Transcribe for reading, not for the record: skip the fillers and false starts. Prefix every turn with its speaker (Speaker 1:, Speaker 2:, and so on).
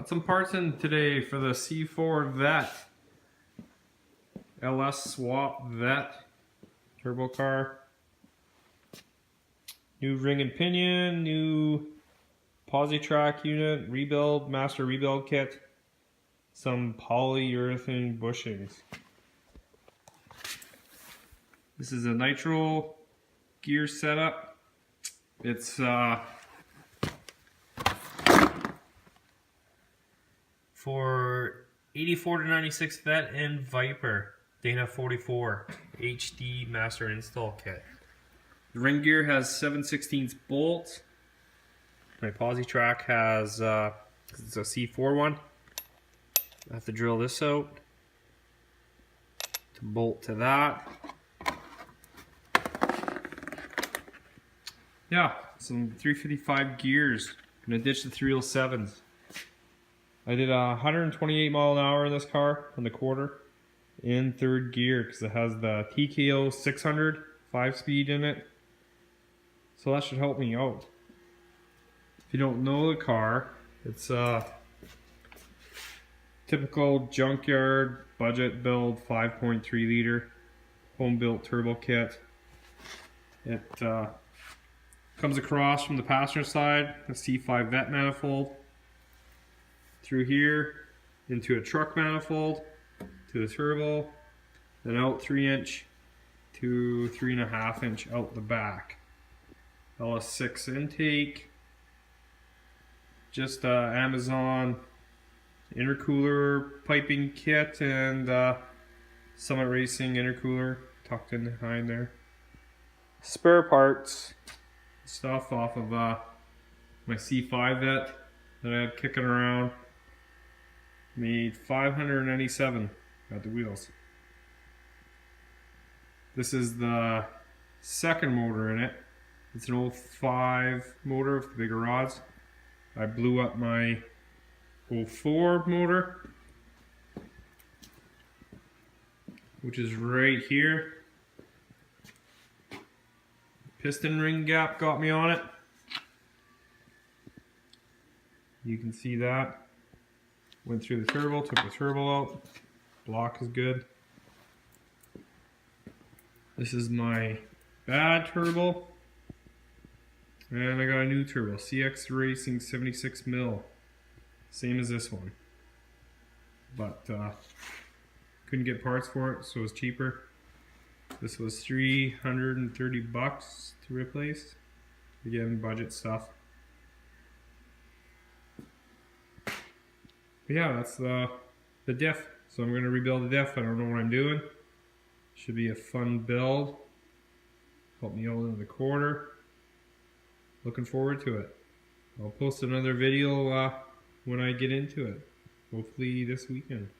Speaker 1: Got some parts in today for the C4 Corvette. LS swap Vet turbo car. New ring and pinion, new posi-track unit, rebuild, master rebuild kit, some polyurethane bushings. This is a nitro gear setup. It's for 84 to 96 Vet and Viper Dana 44 HD master install kit. The ring gear has 7/16 bolts. My posi-track has it's a C4 one. I have to drill this out to bolt to that. Yeah, some 355 gears. I'm gonna ditch the 307s. I did 128 mile an hour in this car on the quarter in third gear because it has the TKO 600 5-speed in it. So that should help me out. If you don't know the car, it's a typical junkyard budget build 5.3 liter home built turbo kit. It comes across from the passenger side, a C5 Vet manifold, through here into a truck manifold, to the turbo, then out 3" to 3.5" out the back. LS6 intake, just Amazon intercooler piping kit and Summit Racing intercooler tucked in behind there. Spare parts, stuff off of my C5 Vet that I had kicking around. Made 597 at the wheels. This is the second motor in it. It's an 05 motor with the bigger rods. I blew up my 04 motor, which is right here. Piston ring gap got me on it. You can see that. Went through the turbo, took the turbo out. Block is good. This is my bad turbo. And I got a new turbo, CX Racing 76 mil. Same as this one. But couldn't get parts for it, so it was cheaper. This was $330 to replace. Again, budget stuff. But yeah, that's the diff. So I'm going to rebuild the diff. I don't know what I'm doing. Should be a fun build. Help me out in the quarter. Looking forward to it. I'll post another video when I get into it. Hopefully this weekend.